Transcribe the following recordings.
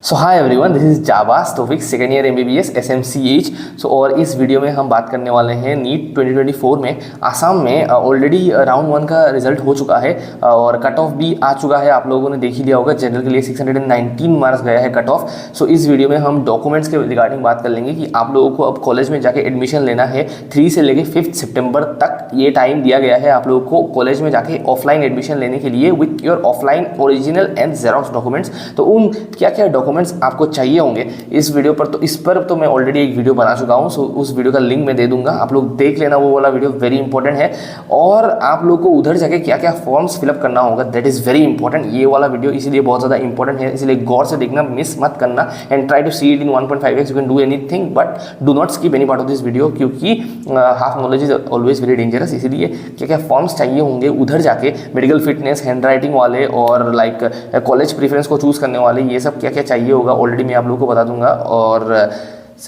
So hi everyone, this is Javas Taufiq, second year MBBS SMCH. और इस video में हम बात करने वाले हैं नीट 2024 में आसाम में ऑलरेडी राउंड 1 का रिजल्ट हो चुका है और कट ऑफ भी आ चुका है। आप लोगों ने देख ही लिया होगा, जनरल के लिए 619 मार्क्स गया है कट ऑफ। सो इस वीडियो में हम डॉक्यूमेंट्स के रिगार्डिंग बात कर लेंगे कि आप लोगों को अब कॉलेज में जाके एडमिशन लेना है। 3 से लेकर 5 सितंबर तक ये टाइम दिया गया है आप लोगों को कॉलेज में जाके ऑफलाइन एडमिशन लेने के लिए with your offline original and xerox documents. तो उन क्या क्या डॉक्यूमेंट्स आपको चाहिए होंगे इस वीडियो पर, तो इस पर तो मैं ऑलरेडी एक वीडियो बना चुका हूं। सो उस वीडियो का लिंक मैं दे दूंगा, आप लोग देख लेना, वो वाला वीडियो वेरी इंपॉर्टेंट है। और आप लोग को उधर जाके क्या क्या फॉर्म्स फिलअप करना होगा, दैट इज वेरी इंपॉर्टेंट। ये वाला वीडियो इसीलिए बहुत ज़्यादा इंपॉर्टेंट है, इसलिए गौर से देखना, मिस मत करना and try to see it in 1.5x। You can do anything but do not skip any part of this video, क्योंकि half knowledge is always very dangerous. इसीलिए क्या क्या फॉर्म्स चाहिए होंगे उधर जाके, मेडिकल फिटनेस, हैंड राइटिंग वाले और लाइक कॉलेज प्रीफरेंस को चूज़ करने वाले, ये सब क्या क्या चाहिए होगा ऑलरेडी मैं आप लोगों को बता दूंगा। और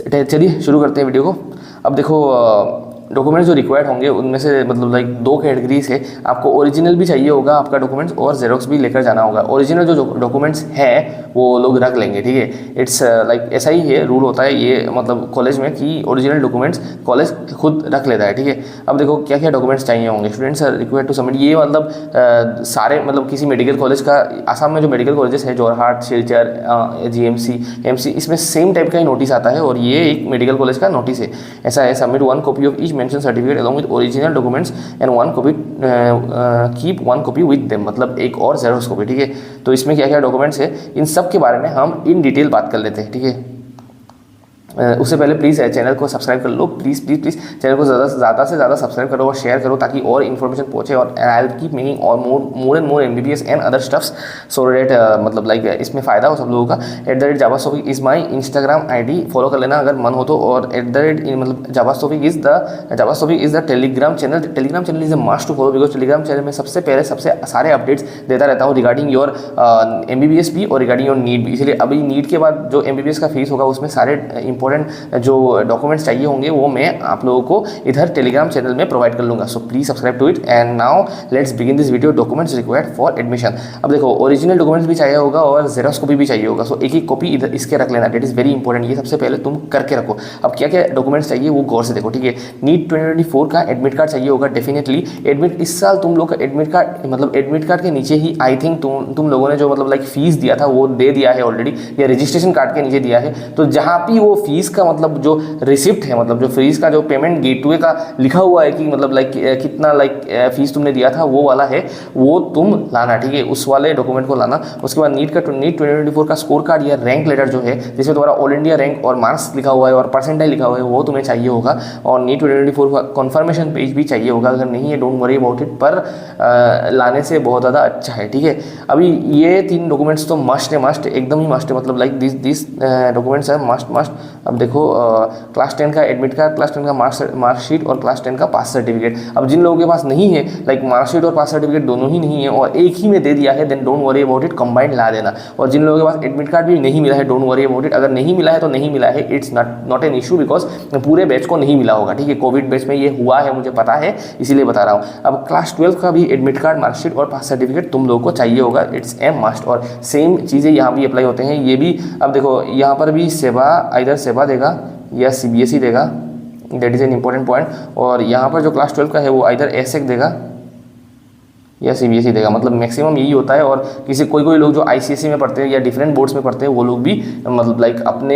चलिए शुरू करते हैं वीडियो को। अब देखो, डॉक्यूमेंट्स जो रिक्वायर्ड होंगे उनमें से मतलब लाइक 2 कैटेगरीज है। आपको ओरिजिनल भी चाहिए होगा आपका डॉक्यूमेंट्स और जेरोक्स भी लेकर जाना होगा। ओरिजिनल जो डॉक्यूमेंट्स हैं वो लोग रख लेंगे, ठीक है। इट्स लाइक ऐसा ही है, रूल होता है ये मतलब कॉलेज में कि ओरिजिनल डॉक्यूमेंट्स कॉलेज खुद रख लेता है, ठीक है। अब देखो क्या क्या डॉक्यूमेंट्स चाहिए होंगे। Students are required to submit, ये मतलब सारे मतलब किसी मेडिकल कॉलेज का, आसाम में जो मेडिकल कॉलेजेस है जोरहाट, सिलचर, जीएमसी, एमसी, इसमें सेम टाइप का ही नोटिस आता है और ये एक मेडिकल कॉलेज का नोटिस है। ऐसा है, submit 1 copy of each mention certificate along with original documents and 1 copy keep 1 copy with them, मतलब एक और जेरोक्स कॉपी, ठीक है। तो इसमें क्या क्या डॉक्यूमेंट्स है इन सब के बारे में हम इन डिटेल बात कर लेते हैं, ठीक है। उससे पहले प्लीज़ चैनल को सब्सक्राइब कर लो, प्लीज़ प्लीज़ प्लीज़ चैनल को ज़्यादा से ज़्यादा सब्सक्राइब करो और शेयर करो ताकि और इन्फॉर्मेशन पहुंचे। और आई विल कीप मेकिंग और more and more MBBS and other stuffs so that मतलब लाइक इसमें फ़ायदा हो सब लोगों का। @JavasTaufiq is my Instagram ID, follow कर लेना अगर मन हो तो। और मतलब JavasTaufiq is the Telegram channel. Telegram channel is a must to follow, because Telegram channel में सबसे पहले सबसे सारे अपडेट्स देता रहता हूँ रिगार्डिंग योर एमबीबीएस भी और रिगार्डिंग योर नीट भी। इसलिए अभी नीट के बाद जो एमबीबीएस का फीस होगा उसमें सारे इंपॉर्टेंट जो डॉक्यूमेंट्स चाहिए होंगे वो मैं आप लोगों को इधर टेलीग्राम चैनल में प्रोवाइड कर लूँगा। So please subscribe to it and now let's begin this video. Documents required for admission. अब देखो, ओरिजिनल डॉक्यूमेंट्स भी चाहिए होगा और जेरॉक्स कॉपी भी चाहिए होगा। सो एक एक कॉपी इधर इसके रख लेना, डेट इज़ वेरी इंपॉर्टेंट। ये सबसे पहले तुम करके रखो। अब क्या क्या डॉक्यूमेंट्स चाहिए वो गौर से देखो, ठीक है। नीट 2024 का एडमिट कार्ड चाहिए होगा डेफिनेटली। एडमिट इस साल तुम लोग का एडमिट कार्ड मतलब एडमिट कार्ड के नीचे ही आई थिंक तुम लोगों ने जो मतलब लाइक फीस दिया था वो दे दिया है ऑलरेडी, या रजिस्ट्रेशन कार्ड के नीचे दिया है। तो जहाँ भी वो फीस का मतलब जो रिसिप्ट है, मतलब जो फीस का जो पेमेंट गेटवे का लिखा हुआ है कि मतलब लाइक कितना लाइक फीस तुमने दिया था वो वाला है, वो तुम लाना, ठीक है। उस वाले डॉक्यूमेंट को लाना। उसके बाद नीट 2024 का स्कोर कार्ड या रैंक लेटर जो है जिसमें तुम्हारा ऑल इंडिया रैंक और मार्क्स लिखा हुआ है और परसेंटाइल लिखा हुआ है, वो तुम्हें चाहिए होगा। और नीट 2024 का कन्फर्मेशन पेज भी चाहिए होगा। अगर नहीं है डोंट वरी अबाउट इट, पर लाने से बहुत ज़्यादा अच्छा है, ठीक है। अभी ये 3 डॉक्यूमेंट्स तो मस्ट है, मस्ट एकदम ही मस्ट है, मतलब लाइक दिस डॉक्यूमेंट्स है मस्ट। अब देखो, क्लास 10 का एडमिट कार्ड, क्लास 10 का मार्कशीट और क्लास 10 का पास सर्टिफिकेट। अब जिन लोगों के पास नहीं है, लाइक मार्कशीट और पास सर्टिफिकेट दोनों ही नहीं है और एक ही में दे दिया है, then don't worry about it, combined ला देना। और जिन लोगों के पास एडमिट कार्ड भी नहीं मिला है, डोंट वरी अबाउट इट। अगर नहीं मिला है तो नहीं मिला है, it's not an issue, because पूरे बैच को नहीं मिला होगा, ठीक है। कोविड बैच में ये हुआ है, मुझे पता है, इसीलिए बता रहा हूँ। अब क्लास 12 का भी एडमिट कार्ड, मार्कशीट और पास सर्टिफिकेट तुम लोगों को चाहिए होगा, इट्स ए मस्ट। और सेम चीज़ें यहाँ भी अप्लाई होते हैं, ये भी। अब देखो यहाँ पर भी इधर सेवा देगा या CBSE देगा, that is an important point. और यहाँ पर जो क्लास 12 का है वो इधर एसेक देगा या CBSE देगा, मतलब मैक्सिमम यही होता है। और कोई लोग जो ICSE में पढ़ते हैं या डिफरेंट बोर्ड्स में पढ़ते हैं वो लोग भी मतलब लाइक अपने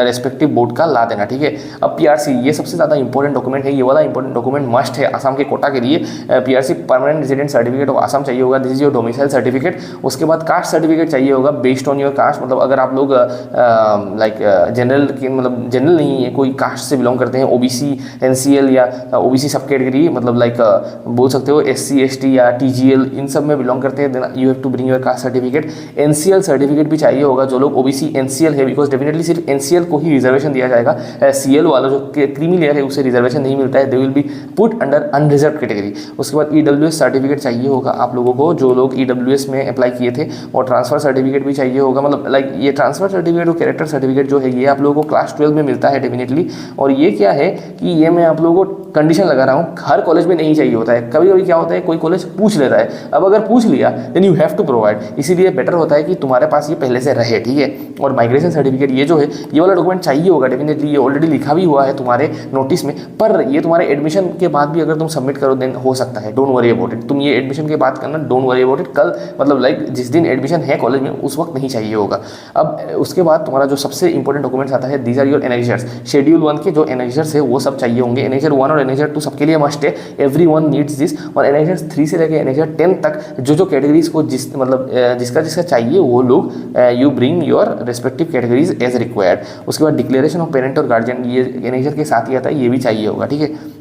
रेस्पेक्टिव बोर्ड का ला देना, ठीक है। अब PRC, ये सबसे ज़्यादा इंपॉर्टेंट डॉक्यूमेंट है, ये वाला इंपॉर्टेंट डॉक्यूमेंट मस्ट है आसाम के कोटा के लिए। PRC permanent resident certificate of Assam चाहिए होगा, this is your domicile certificate. उसके बाद कास्ट सर्टिफिकेट चाहिए होगा बेस्ड ऑन योर कास्ट, मतलब अगर आप लोग लाइक जनरल की मतलब जनरल नहीं है, कोई कास्ट से बिलोंग करते हैं, OBC, NCL या OBC सब कैटेगरी, मतलब लाइक बोल सकते हो SC ST या TGL, इन सब में बिलोंग करते हैं, then you have to bring your caste certificate. NCL certificate भी चाहिए होगा जो लोग OBC NCL है, बिकॉज डेफिनेटली सिर्फ NCL को ही रिजर्वेशन दिया जाएगा। CL वाला जो क्रीमी लेयर है उसे रिजर्वेशन नहीं मिलता है, they will be put under unreserved category. उसके बाद EWS सर्टिफिकेट चाहिए होगा आप लोगों को जो लोग EWS में अप्लाई किए थे। और ट्रांसफर सर्टिफिकेट भी चाहिए होगा, मतलब लाइक ये ट्रांसफर सर्टिफिकेट और कैरेक्टर सर्टिफिकेट जो है ये आप लोगों को क्लास 12 में मिलता है डेफिनेटली। और ये क्या है कि ये मैं आप लोगों को कंडीशन लगा रहा हूँ, हर कॉलेज में नहीं चाहिए होता है, कभी कभी क्या होता है कोई कॉलेज पूछ लेता है, अब अगर पूछ लिया then you have to provide, इसीलिए बेटर होता है कि तुम्हारे पास ये पहले से रहे, ठीक है। और माइग्रेशन सर्टिफिकेट ये जो है ये वाला डॉक्यूमेंट चाहिए होगा डेफिनेटली, ये ऑलरेडी लिखा भी हुआ है तुम्हारे नोटिस में, पर ये तुम्हारे एडमिशन के बाद भी अगर तुम सबमिट करो देन हो सकता है, डोंट वरी अबाउट इट। तुम ये एडमिशन के बाद करना, डोंट वरी अबाउट इट, कल मतलब लाइक जिस दिन एडमिशन है कॉलेज में उस वक्त नहीं चाहिए होगा। अब उसके बाद तुम्हारा जो सबसे इंपॉर्टेंट डॉक्यूमेंट्स आता है, दीज आर योर एनेक्जर्स, शेड्यूल 1 के जो एनेक्जर्स है वो सब चाहिए होंगे। एनेक्जर 1 और एनेक्जर 2 सबके लिए मस्ट है, एवरीवन नीड्स दिस। और एनेक्जर 3 से लेकर एनेक्जर 10 तक जो कैटेगरीज को मतलब जिसका चाहिए वो लोग you bring your respective categories as required. उसके बाद डिक्लेरेशन ऑफ पेरेंट और गार्जियन, ये एनेक्जर के साथ ही आता है, ये भी चाहिए होगा, ठीक है।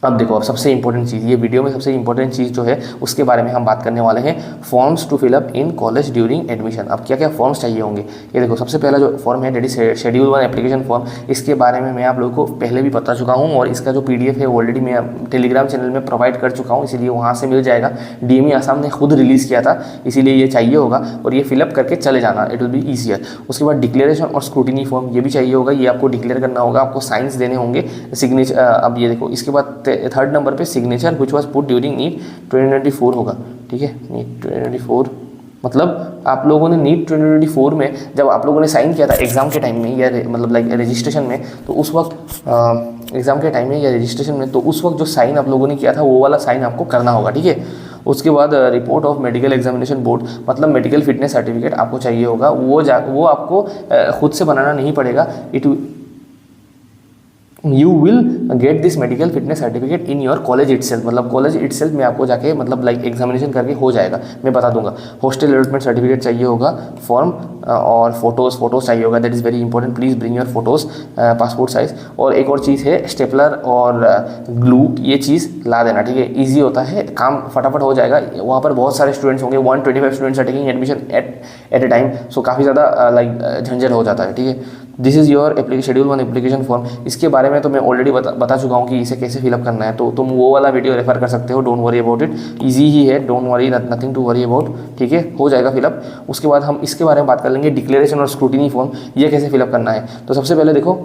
अब देखो, अब सबसे इंपॉर्टेंट चीज़, ये वीडियो में सबसे इंपॉर्टेंट चीज़ जो है उसके बारे में हम बात करने वाले हैं, forms to fill up in college during admission. अब क्या क्या फॉर्म्स चाहिए होंगे, ये देखो सबसे पहला जो फॉर्म है that is schedule 1 application form. इसके बारे में मैं आप लोगों को पहले भी बता चुका हूँ और इसका जो PDF है ऑलरेडी मैं टेलीग्राम चैनल में प्रोवाइड कर चुका हूँ, इसीलिए वहाँ से मिल जाएगा। DME आसाम ने खुद रिलीज़ किया था, इसीलिए ये चाहिए होगा और ये फिलअप करके चले जाना, इट विल बी ईजियर। उसके बाद डिक्लेरेशन और स्क्रूटिनी फॉर्म, ये भी चाहिए होगा, ये आपको डिक्लेयर करना होगा, आपको साइंस देने होंगे, सिग्नेचर। अब ये देखो, इसके बाद थर्ड नंबर पे signature which was put during NEET 2024 होगा, ठीक है। नीट 2024 मतलब आप लोगों ने नीट 2024 में जब आप लोगों ने साइन किया था एग्ज़ाम के टाइम में या मतलब लाइक रजिस्ट्रेशन में, तो उस वक्त एग्ज़ाम के टाइम में या रजिस्ट्रेशन में, तो उस वक्त जो साइन आप लोगों ने किया था वो वाला साइन आपको करना होगा, ठीक है। उसके बाद report of medical examination board, मतलब मेडिकल फिटनेस सर्टिफिकेट आपको चाहिए होगा, वो आपको खुद से बनाना नहीं पड़ेगा, you will get this medical fitness certificate in your college itself, मतलब कॉलेज इटसेल्फ में आपको जाके मतलब लाइक एग्जामिनेशन करके हो जाएगा, मैं बता दूंगा। हॉस्टल अलॉटमेंट सर्टिफिकेट चाहिए होगा, फॉर्म और फोटोज़ चाहिए होगा, that is very important, please bring your photos, passport size. और एक और चीज़ है स्टेपलर और ग्लू, ये चीज़ ला देना, ठीक है। ईजी होता है, काम फटाफट हो जाएगा। वहाँ पर बहुत सारे स्टूडेंट्स होंगे, 125 students are taking admission at a time, so काफ़ी ज़्यादा लाइक झंझट हो जाता है, ठीक है। This is your schedule 1 application form, इसके बारे में तो मैं ऑलरेडी बता चुका हूँ कि इसे कैसे फिलअप करना है, तो तुम वो वाला वीडियो रेफर कर सकते हो, don't worry about it, easy ही है, don't worry, nothing to worry about, ठीक है, हो जाएगा फिलअप। उसके बाद हम इसके बारे में बात कर लेंगे, डिक्लेरेशन और स्क्रूटिनी फॉर्म, ये कैसे फिलअप करना है। तो सबसे पहले देखो,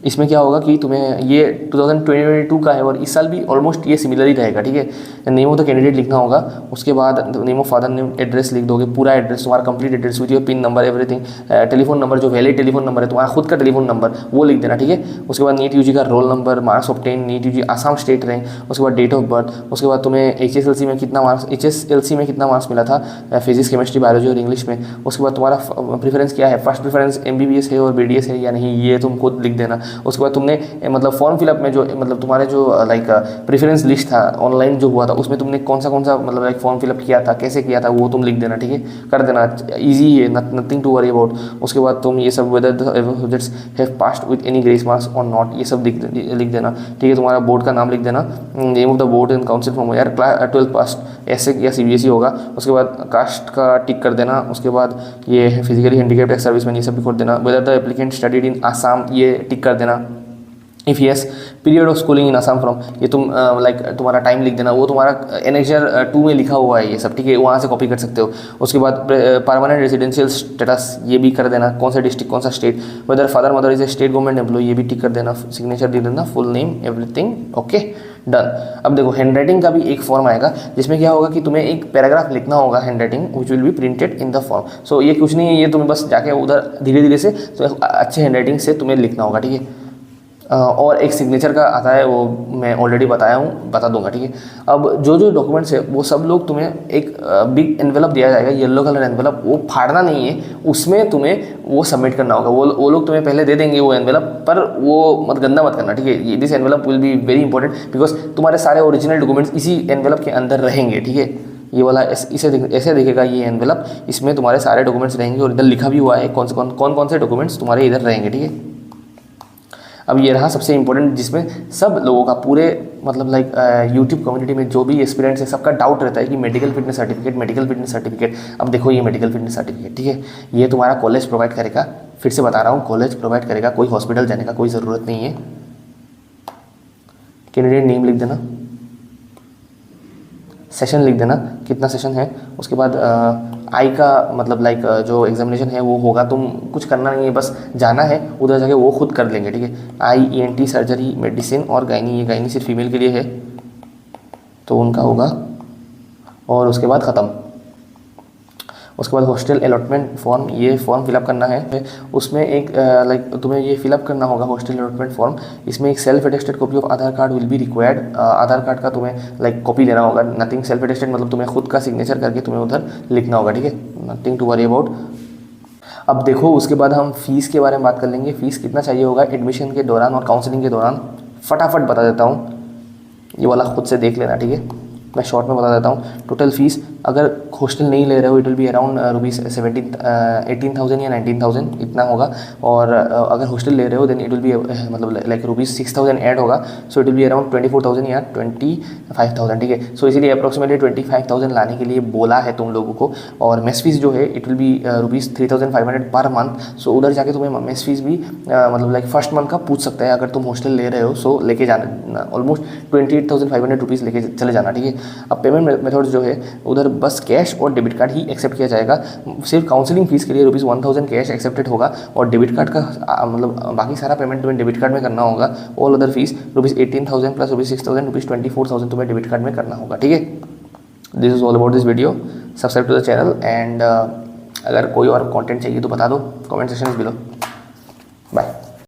इसमें क्या होगा कि तुम्हें ये 2022 का है और इस साल भी ऑलमोस्ट ये सिमिलर ही रहेगा, ठीक है। नेम ऑफ द कैंडिडेट लिखना होगा, उसके बाद name of father name, address लिख दोगे, पूरा एड्रेस, तुम्हारा complete address with your pin number everything, telephone number जो वैलिड टेलीफोन नंबर है तुम्हारा खुद का टेलीफोन नंबर वो लिख देना, ठीक है। उसके बाद नीट यूजी का roll number, marks obtain, NEET UG Assam state rank, उसके बाद डेट ऑफ बर्थ, उसके बाद तुम्हें HSLC में कितना मार्क्स मिला था फिजिक्स केमिस्ट्री बायोलॉजी और इंग्लिश में, उसके बाद तुम्हारा प्रेफरेंस क्या है, फर्स्ट प्रेफरेंस MBBS है और BDS है या नहीं, ये तुम खुद लिख देना। उसके बाद तुमने मतलब फॉर्म फिलअप में जो मतलब तुम्हारे जो लाइक प्रेफरेंस लिस्ट था ऑनलाइन जो हुआ था, उसमें तुमने कौन सा मतलब लाइक फॉर्म फिलअप किया था, कैसे किया था, वो तुम लिख देना, ठीक है, कर देना, इजी है, नथिंग टू वरी अबाउट। उसके बाद तुम ये सब whether the subjects have passed with any grace marks और नॉट, ये सब लिख देना, ठीक है। तुम्हारा बोर्ड का नाम लिख देना, name of the board and council from यार 12 पास, ऐसे या CBSE होगा। उसके बाद कास्ट का टिक कर देना, उसके बाद ये फिजिकली हैंडीकैप्ड एक्स सर्विसमैन, ये सब भी कर देना। Whether the applicant studied in Assam, ये टिक कर देना। If yes, period of schooling in Assam from, ये तुम लाइक तुम्हारा टाइम लिख देना, वो तुम्हारा एनेक्जर 2 में लिखा हुआ है ये सब, ठीक है, वहाँ से कॉपी कर सकते हो। उसके बाद परमानेंट रेजिडेंशियल स्टेटस, ये भी कर देना, कौन सा डिस्ट्रिक्ट कौन सा state, whether father mother is a state government employ, ये भी टिक कर देना, सिग्नेचर दे देना, full name everything, okay done. अब देखो हैंडराइटिंग का भी एक फॉर्म आएगा जिसमें क्या होगा कि तुम्हें एक पैराग्राफ लिखना होगा handwriting which will be printed in the form. So ये कुछ नहीं है, ये तुम्हें बस जाके उधर धीरे धीरे से तो अच्छे हैंडराइटिंग से तुम्हें लिखना होगा, ठीक है। और एक सिग्नेचर का आता है, वो मैं ऑलरेडी बता दूंगा, ठीक है। अब जो डॉक्यूमेंट्स है वो सब लोग तुम्हें एक बिग एनवेलप दिया जाएगा, येलो कलर एनवेलप, वो फाड़ना नहीं है, उसमें तुम्हें वो सबमिट करना होगा। वो लोग तुम्हें पहले दे देंगे वो एनवेलप, पर वो गंदा मत करना, ठीक है। This envelope will be very important because तुम्हारे सारे ओरिजिनल डॉक्यूमेंट्स इसी एनवेलप के अंदर रहेंगे, ठीक है। ये वाला ऐसे दिखेगा ये एनवेलप, इसमें तुम्हारे सारे डॉक्यूमेंट्स रहेंगे और इधर लिखा भी हुआ है कौन से डॉक्यूमेंट्स तुम्हारे इधर रहेंगे, ठीक है। अब ये रहा सबसे इंपॉर्टेंट जिसमें सब लोगों का पूरे मतलब लाइक यूट्यूब कम्युनिटी में जो भी एक्सपीरियंस है सबका डाउट रहता है कि मेडिकल फिटनेस सर्टिफिकेट। अब देखो ये मेडिकल फिटनेस सर्टिफिकेट, ठीक है, ये तुम्हारा कॉलेज प्रोवाइड करेगा, फिर से बता रहा हूँ, कॉलेज प्रोवाइड करेगा, कोई हॉस्पिटल जाने का कोई ज़रूरत नहीं है। कैंडिडेट नेम लिख देना, सेशन लिख देना, कितना सेशन है, उसके बाद आई का मतलब लाइक जो एग्जामिनेशन है वो होगा, तुम कुछ करना नहीं है, बस जाना है उधर जाके वो खुद कर लेंगे, ठीक है। आई ENT सर्जरी, मेडिसिन और गायनी, ये गायनी सिर्फ फीमेल के लिए है तो उनका होगा। और उसके बाद ख़त्म। उसके बाद हॉस्टल अलॉटमेंट फॉर्म, ये फॉर्म फिलअप करना है। उसमें एक लाइक तुम्हें ये फिलअप करना होगा हॉस्टल अलॉटमेंट फॉर्म। इसमें एक self attested copy of Aadhaar card will be required. Aadhaar card का तुम्हें लाइक कॉपी लेना होगा, नथिंग सेल्फ अटेस्टेड मतलब तुम्हें खुद का सिग्नेचर करके तुम्हें उधर लिखना होगा, ठीक है, नथिंग टू वरी अबाउट। अब देखो उसके बाद हम फीस के बारे में बात कर लेंगे। फीस कितना चाहिए होगा एडमिशन के दौरान और काउंसलिंग के दौरान, फटाफट बता देता हूँ, ये वाला खुद से देख लेना, ठीक है। मैं शॉर्ट में बता देता हूँ। टोटल फीस अगर हॉस्टल नहीं ले रहे हो it will be around rupees 18,000 या 19,000 इतना होगा। और अगर हॉस्टल ले रहे हो देन इट विल बी मतलब लाइक रुपीज़ 6,000 ऐड होगा, so it will be around 24,000 या 25,000, ठीक है। सो इसीलिए अप्रॉक्सीमेटली 25,000 लाने के लिए बोला है तुम लोगों को। और मेस फीस जो है it will be rupees 3,500 per month. सो उधर जाके तुम्हें मेस फीस भी मतलब लाइक फर्स्ट मंथ का पूछ सकता है अगर तुम हॉस्टल ले रहे हो, सो लेके जाना ऑलमोस्ट 28,500 रुपीज़ लेके चले जाना, ठीक है। अब पेमेंट मेथड जो है उधर बस कैश और डेबिट कार्ड ही एक्सेप्ट किया जाएगा। सिर्फ काउंसलिंग फीस के लिए रुपीज़ 1,000 कैश एक्सेप्टेड होगा और डेबिट कार्ड का मतलब बाकी सारा पेमेंट तुम्हें डेबिट कार्ड में करना होगा। ऑल अदर फीस रुपीज़ 18,000 प्लस रुपीज़ 6,000 रुपीज़ 24,000 तुम्हें डेबिट कार्ड में करना होगा, ठीक है। This is all about this video. Subscribe to the channel and अगर कोई और कंटेंट चाहिए तो बता दो कमेंट सेक्शन बिलो।